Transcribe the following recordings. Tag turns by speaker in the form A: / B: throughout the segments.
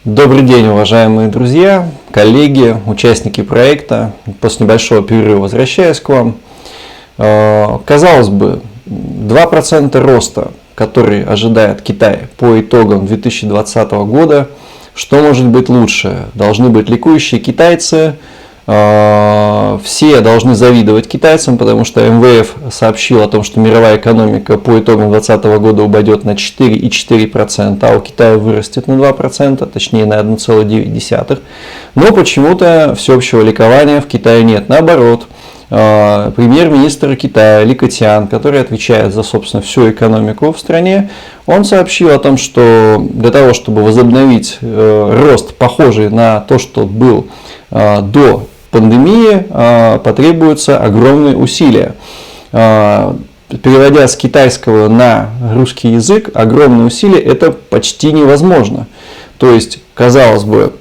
A: Добрый день, уважаемые друзья, коллеги, участники проекта. После небольшого перерыва возвращаюсь к вам. Казалось бы, 2% роста, который ожидает Китай по итогам 2020 года, что может быть лучше? Должны быть ликующие китайцы, все должны завидовать китайцам, потому что МВФ сообщил о том, что мировая экономика по итогам 2020 года упадет на 4,4%, а у Китая вырастет на 2%, точнее на 1,9%. Но почему-то всеобщего ликования в Китае нет. Наоборот, премьер-министр Китая Ли Кэцян, который отвечает за, собственно, всю экономику в стране, он сообщил о том, что для того, чтобы возобновить рост, похожий на то, что был до пандемии, потребуются огромные усилия. Переводя с китайского на русский язык, огромные усилия — это почти невозможно. То есть, казалось бы,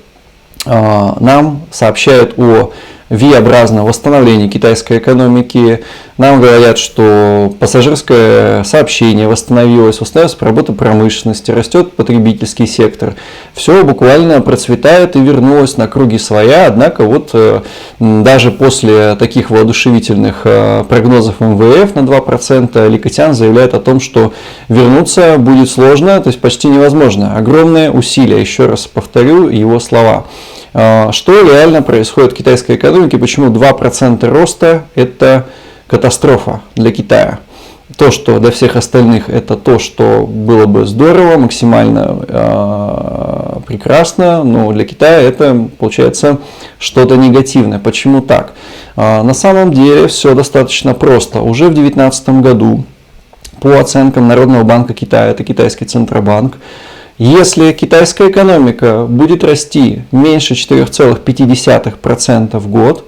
A: нам сообщают о V-образном восстановлении китайской экономики. Нам говорят, что пассажирское сообщение восстановилось работа промышленности, растет потребительский сектор. Все буквально процветает и вернулось на круги своя. Однако вот даже после таких воодушевительных прогнозов МВФ на 2% Ли Кэцян заявляет о том, что вернуться будет сложно, то есть почти невозможно. Огромные усилия, еще раз повторю его слова. Что реально происходит в китайской экономике, почему 2% роста – это катастрофа для Китая. То, что для всех остальных это то, что было бы здорово, максимально прекрасно, но для Китая это получается что-то негативное. Почему так? На самом деле все достаточно просто. Уже в 2019 году, по оценкам Народного банка Китая, это китайский Центробанк, если китайская экономика будет расти меньше 4,5% в год,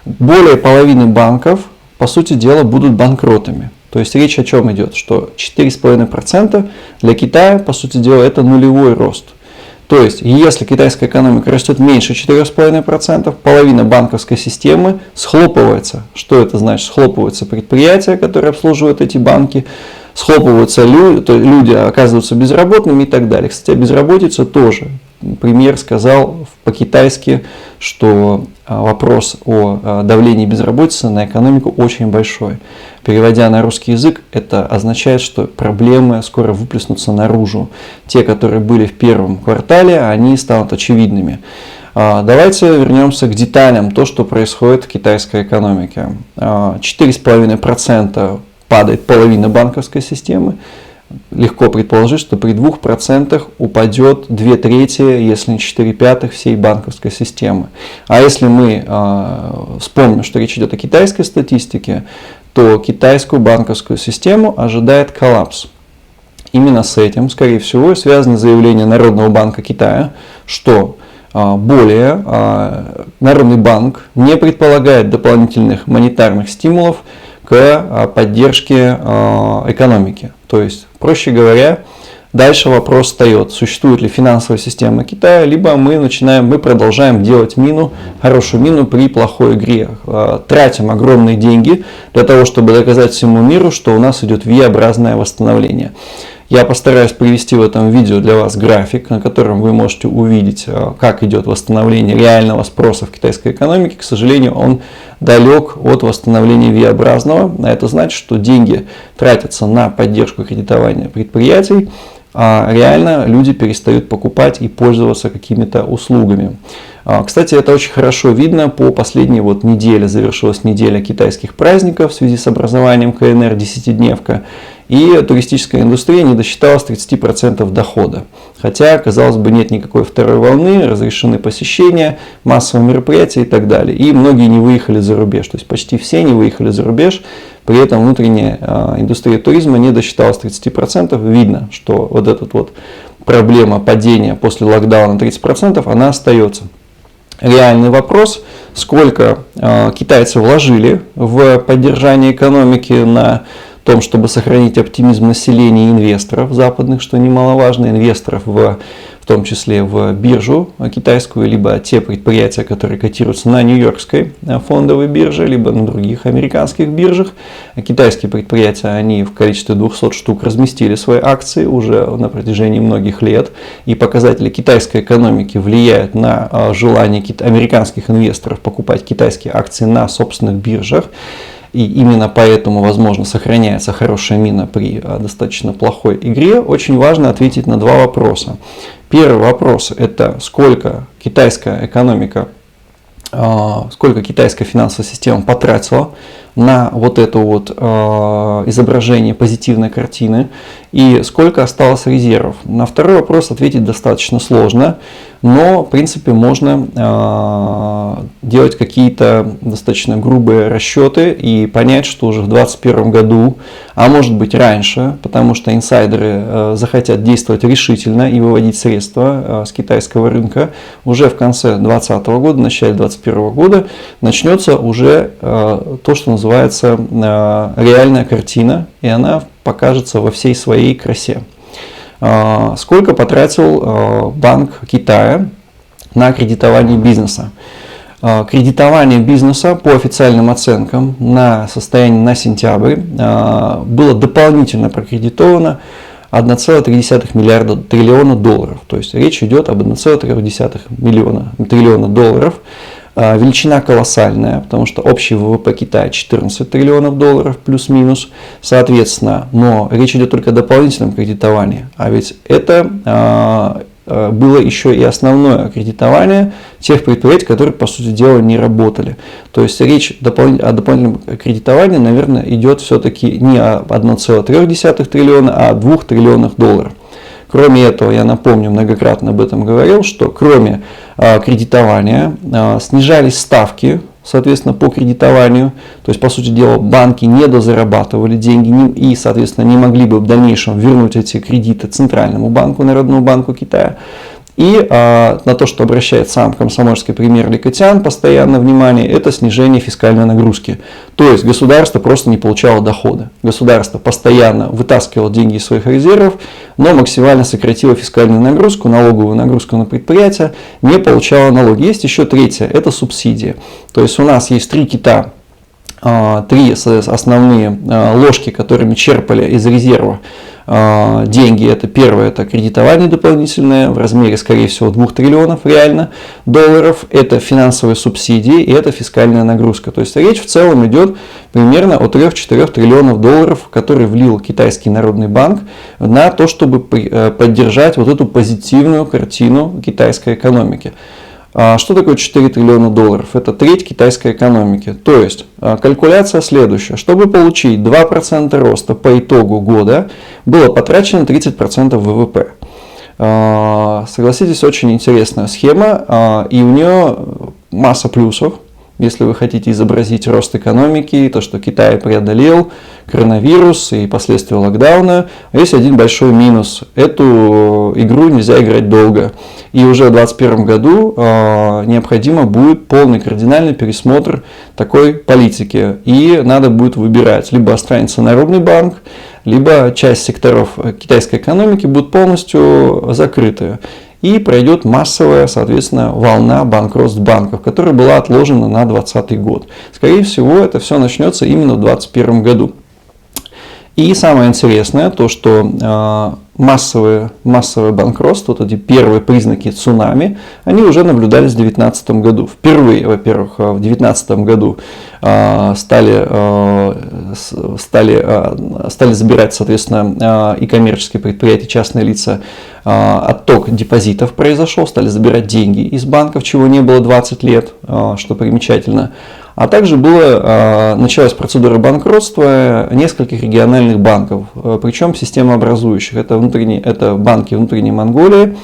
A: более половины банков, по сути дела, будут банкротами. То есть речь о чем идет? Что 4,5% для Китая, по сути дела, это нулевой рост. То есть, если китайская экономика растет меньше 4,5%, половина банковской системы схлопывается. Что это значит? Схлопываются предприятия, которые обслуживают эти банки, схлопываются люди, оказываются безработными и так далее. Кстати, безработица тоже. Премьер сказал по-китайски, что вопрос о давлении безработицы на экономику очень большой. Переводя на русский язык, это означает, что проблемы скоро выплеснутся наружу. Те, которые были в первом квартале, они станут очевидными. Давайте вернемся к деталям, то, что происходит в китайской экономике. 4,5% падает половина банковской системы. Легко предположить, что при 2% упадет 2/3, если не 4/5 всей банковской системы. А если мы вспомним, что речь идет о китайской статистике, то китайскую банковскую систему ожидает коллапс. Именно с этим, скорее всего, связано заявление Народного банка Китая, что Народный банк не предполагает дополнительных монетарных стимулов к поддержке экономики. То есть, проще говоря, дальше вопрос встает, существует ли финансовая система Китая, либо мы продолжаем делать хорошую мину при плохой игре. Тратим огромные деньги для того, чтобы доказать всему миру, что у нас идет V-образное восстановление. Я постараюсь привести в этом видео для вас график, на котором вы можете увидеть, как идет восстановление реального спроса в китайской экономике. К сожалению, он далек от восстановления V-образного. А это значит, что деньги тратятся на поддержку кредитования предприятий, а реально люди перестают покупать и пользоваться какими-то услугами. Кстати, это очень хорошо видно по последней неделе. Завершилась неделя китайских праздников в связи с образованием КНР, 10-дневка. И туристическая индустрия не досчиталась 30% дохода. Хотя, казалось бы, нет никакой второй волны, разрешены посещения, массовые мероприятия и так далее. И многие не выехали за рубеж, то есть почти все не выехали за рубеж. При этом внутренняя индустрия туризма не досчиталась 30%. Видно, что эта проблема падения после локдауна 30%, она остается. Реальный вопрос, сколько китайцы вложили в поддержание экономики на том, чтобы сохранить оптимизм населения и инвесторов западных, что немаловажно, инвесторов в в том числе в биржу китайскую, либо те предприятия, которые котируются на Нью-Йоркской фондовой бирже, либо на других американских биржах. Китайские предприятия, они в количестве 200 штук разместили свои акции уже на протяжении многих лет, и показатели китайской экономики влияют на желание американских инвесторов покупать китайские акции на собственных биржах. И именно поэтому, возможно, сохраняется хорошая мина при достаточно плохой игре. Очень важно ответить на два вопроса. Первый вопрос – это сколько китайская экономика, сколько китайская финансовая система потратила на вот это вот изображение позитивной картины и сколько осталось резервов. На второй вопрос ответить достаточно сложно, но в принципе можно делать какие-то достаточно грубые расчеты и понять, что уже в 2021 году, а может быть раньше, потому что инсайдеры захотят действовать решительно и выводить средства с китайского рынка, уже в конце 2020 года, начале 2021 года начнется уже то, что называется реальная картина, и она покажется во всей своей красе. Сколько потратил Банк Китая на кредитование бизнеса? Кредитование бизнеса по официальным оценкам на состояние на сентябрь было дополнительно прокредитовано 1,3 триллиона долларов. То есть речь идет об 1,3 триллиона долларов. Величина колоссальная, потому что общий ВВП Китая 14 триллионов долларов плюс-минус, соответственно, но речь идет только о дополнительном кредитовании, а ведь это было еще и основное кредитование тех предприятий, которые, по сути дела, не работали. То есть речь о дополнительном кредитовании, наверное, идет все-таки не о 1,3 триллиона, а о 2 триллионах долларов. Кроме этого, я напомню, многократно об этом говорил, что кроме кредитования снижались ставки, соответственно, по кредитованию. То есть, по сути дела, банки не дозарабатывали деньги и, соответственно, не могли бы в дальнейшем вернуть эти кредиты Центральному банку, Народному банку Китая. И на то, что обращает сам комсомольский премьер Ли Кэтян постоянно внимание, это снижение фискальной нагрузки. То есть государство просто не получало дохода. Государство постоянно вытаскивало деньги из своих резервов, но максимально сократило фискальную нагрузку, налоговую нагрузку на предприятия, не получало налоги. Есть еще третье, это субсидии. То есть у нас есть три кита, три основные ложки, которыми черпали из резерва деньги. Это первое, это кредитование дополнительное в размере, скорее всего, 2 триллионов реально долларов. Это финансовые субсидии и это фискальная нагрузка. То есть речь в целом идет примерно о 3-4 триллионов долларов, которые влил Китайский народный банк на то, чтобы поддержать вот эту позитивную картину китайской экономики. Что такое 4 триллиона долларов? Это треть китайской экономики. То есть калькуляция следующая. Чтобы получить 2% роста по итогу года, было потрачено 30% ВВП. Согласитесь, очень интересная схема, и у нее масса плюсов. Если вы хотите изобразить рост экономики, то, что Китай преодолел коронавирус и последствия локдауна, есть один большой минус. Эту игру нельзя играть долго. И уже в 2021 году необходимо будет полный кардинальный пересмотр такой политики. И надо будет выбирать, либо останется Народный банк, либо часть секторов китайской экономики будут полностью закрыты. И пройдет массовая, соответственно, волна банкротств банков, которая была отложена на 2020 год. Скорее всего, это все начнется именно в 2021 году. И самое интересное, то что массовое банкротство, вот эти первые признаки цунами, они уже наблюдались в 2019 году. Впервые, во-первых, в 2019 году стали забирать, соответственно, и коммерческие предприятия, частные лица, отток депозитов произошел, стали забирать деньги из банков, чего не было 20 лет, что примечательно. А также началась процедура банкротства нескольких региональных банков, причем системообразующих. Это банки внутренней Монголии,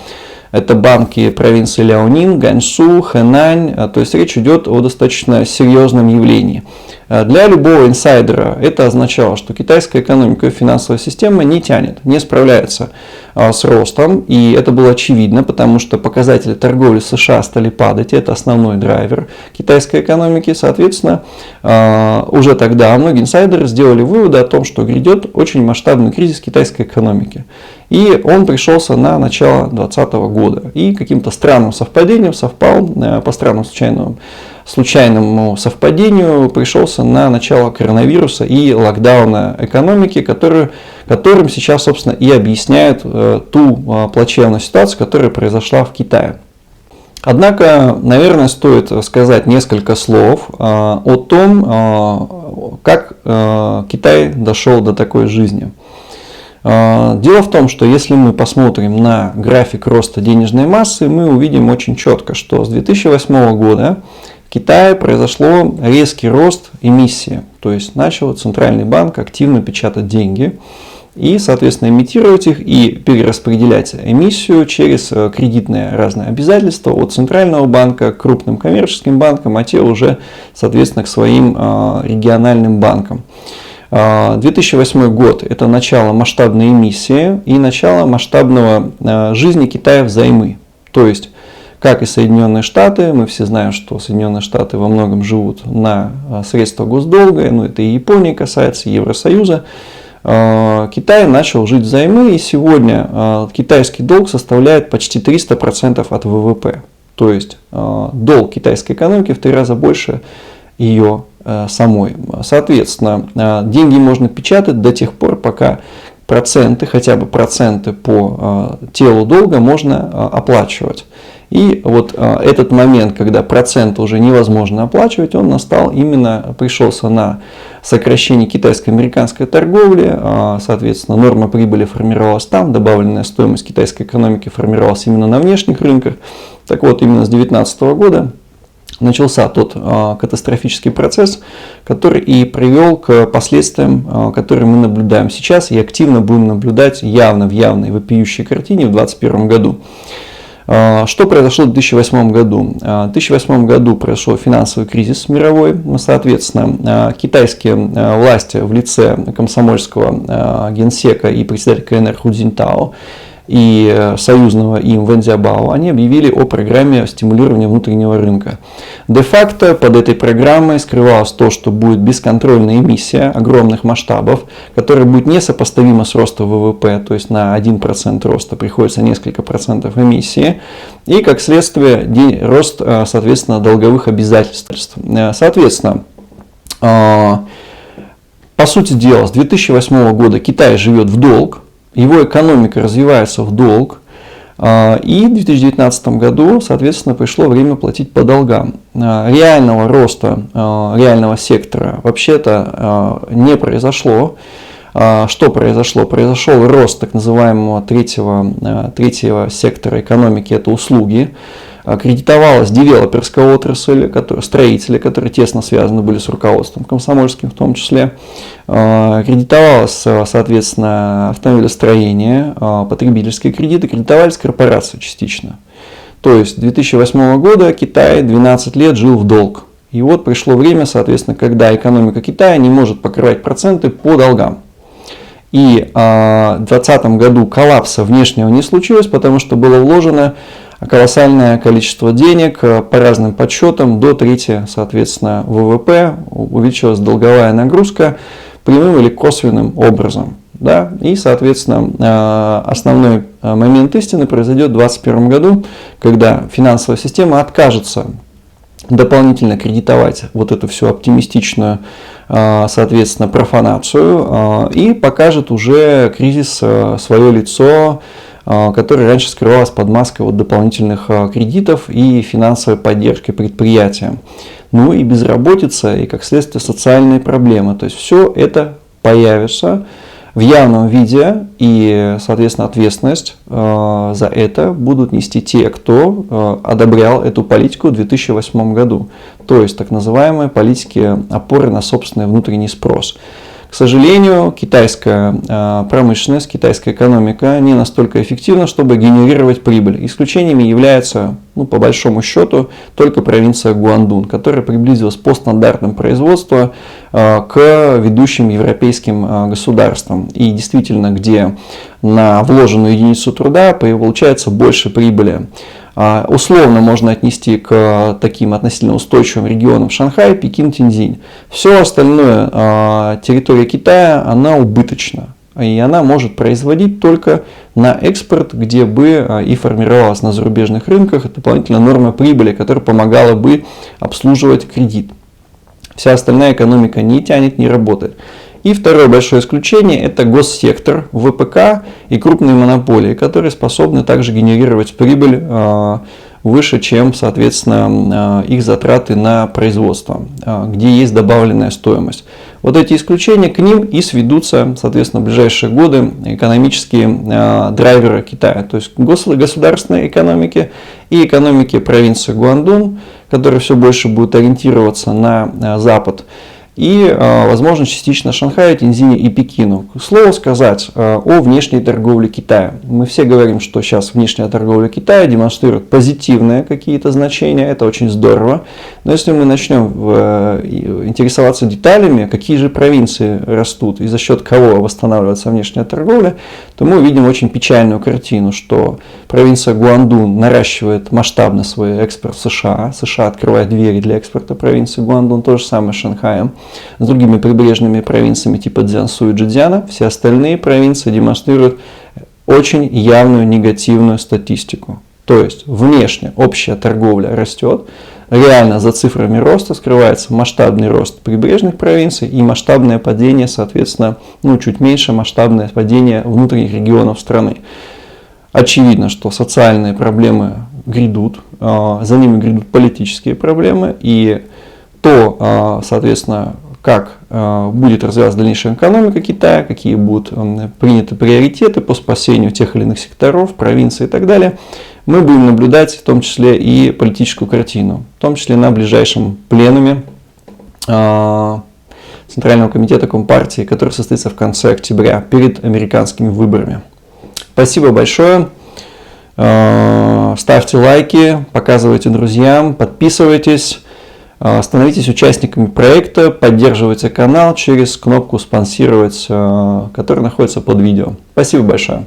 A: это банки провинции Ляонин, Ганьсу, Хэнань. То есть речь идет о достаточно серьезном явлении. Для любого инсайдера это означало, что китайская экономика и финансовая система не тянет, не справляется с ростом. И это было очевидно, потому что показатели торговли США стали падать. Это основной драйвер китайской экономики. Соответственно, уже тогда многие инсайдеры сделали выводы о том, что грядет очень масштабный кризис китайской экономики. И он пришелся на начало 2020 года. И каким-то странным совпадением совпал, по странному случайному совпадению пришелся на начало коронавируса и локдауна экономики, которым сейчас, собственно, и объясняют ту плачевную ситуацию, которая произошла в Китае. Однако, наверное, стоит сказать несколько слов о том, как Китай дошел до такой жизни. Дело в том, что если мы посмотрим на график роста денежной массы, мы увидим очень четко, что с 2008 года в Китае произошло резкий рост эмиссии. То есть начал Центральный банк активно печатать деньги и, соответственно, имитировать их и перераспределять эмиссию через кредитные разные обязательства от Центрального банка к крупным коммерческим банкам, а те уже, соответственно, к своим региональным банкам. 2008 год – это начало масштабной эмиссии и начало масштабного жизни Китая взаймы. То есть, как и Соединенные Штаты, мы все знаем, что Соединенные Штаты во многом живут на средства госдолга, ну это и Японии касается, и Евросоюза. Китай начал жить взаймы, и сегодня китайский долг составляет почти 300% от ВВП. То есть, долг китайской экономики в 3 раза больше ее самой. Соответственно, деньги можно печатать до тех пор, пока проценты, хотя бы проценты по телу долга можно оплачивать. И вот этот момент, когда проценты уже невозможно оплачивать, он пришелся на сокращение китайско-американской торговли, соответственно, норма прибыли формировалась там, добавленная стоимость китайской экономики формировалась именно на внешних рынках. Так вот, именно с 2019 года начался тот катастрофический процесс, который и привел к последствиям, которые мы наблюдаем сейчас и активно будем наблюдать явно в явной вопиющей картине в 2021 году. Что произошло в 2008 году? В 2008 году произошел финансовый кризис мировой. Соответственно, китайские власти в лице комсомольского генсека и председателя КНР Ху Цзиньтао и союзного им Вэн Цзябао, они объявили о программе стимулирования внутреннего рынка. Де-факто под этой программой скрывалось то, что будет бесконтрольная эмиссия огромных масштабов, которая будет несопоставима с ростом ВВП, то есть на 1% роста приходится несколько процентов эмиссии, и как следствие рост, соответственно, долговых обязательств. Соответственно, по сути дела, с 2008 года Китай живет в долг, его экономика развивается в долг, и в 2019 году, соответственно, пришло время платить по долгам. Реального роста, реального сектора вообще-то не произошло. Что произошло? Произошел рост так называемого третьего сектора экономики, это услуги. Кредитовалась девелоперская отрасль, строители, которые тесно связаны были с руководством комсомольским в том числе. Кредитовалось, соответственно, автомобилестроение, потребительские кредиты, кредитовались корпорации частично. То есть с 2008 года Китай 12 лет жил в долг. И вот пришло время, соответственно, когда экономика Китая не может покрывать проценты по долгам. И в 2020 году коллапса внешнего не случилось, потому что было вложено колоссальное количество денег, по разным подсчетам, до трети, соответственно, ВВП, увеличилась долговая нагрузка прямым или косвенным образом. Да? И, соответственно, основной момент истины произойдет в 2021 году, когда финансовая система откажется дополнительно кредитовать вот эту всю оптимистичную, соответственно, профанацию и покажет уже кризис свое лицо, которое раньше скрывалось под маской вот дополнительных кредитов и финансовой поддержки предприятиям. Ну и безработица, и как следствие социальные проблемы. То есть все это появится в явном виде, и, соответственно, ответственность за это будут нести те, кто одобрял эту политику в 2008 году. То есть так называемые политики опоры на собственный внутренний спрос. К сожалению, китайская промышленность, китайская экономика не настолько эффективна, чтобы генерировать прибыль. Исключениями является, по большому счету, только провинция Гуандун, которая приблизилась по стандартам производства к ведущим европейским государствам. И действительно, где на вложенную единицу труда получается больше прибыли. Условно можно отнести к таким относительно устойчивым регионам Шанхай, Пекин, Тиньцзинь. Все остальное территория Китая, она убыточна. и она может производить только на экспорт, где бы и формировалась на зарубежных рынках дополнительная норма прибыли, которая помогала бы обслуживать кредит. Вся остальная экономика не тянет, не работает. И второе большое исключение – это госсектор, ВПК и крупные монополии, которые способны также генерировать прибыль выше, чем, соответственно, их затраты на производство, где есть добавленная стоимость. Вот эти исключения, к ним и сведутся, соответственно, в ближайшие годы экономические драйверы Китая, то есть государственной экономики и экономики провинции Гуандун, которые все больше будут ориентироваться на Запад. И, возможно, частично Шанхаю, Тяньцзиню и Пекину. К слову сказать о внешней торговле Китая. Мы все говорим, что сейчас внешняя торговля Китая демонстрирует позитивные какие-то значения, это очень здорово. Но если мы начнем интересоваться деталями, какие же провинции растут и за счет кого восстанавливается внешняя торговля, то мы увидим очень печальную картину, что провинция Гуандун наращивает масштабно свой экспорт в США. США открывает двери для экспорта провинции Гуандун, то же самое с Шанхаем. С другими прибрежными провинциями типа Цзянсу и Чжэцзяна все остальные провинции демонстрируют очень явную негативную статистику. То есть внешне общая торговля растет, реально за цифрами роста скрывается масштабный рост прибрежных провинций и масштабное падение, соответственно, чуть меньше масштабное падение внутренних регионов страны. Очевидно, что социальные проблемы грядут, за ними грядут политические проблемы, и то, соответственно, как будет развиваться дальнейшая экономика Китая, какие будут приняты приоритеты по спасению тех или иных секторов, провинций и так далее, мы будем наблюдать в том числе и политическую картину, в том числе на ближайшем пленуме Центрального комитета Компартии, который состоится в конце октября перед американскими выборами. Спасибо большое. Ставьте лайки, показывайте друзьям, подписывайтесь. Становитесь участниками проекта, поддерживайте канал через кнопку «Спонсировать», которая находится под видео. Спасибо большое.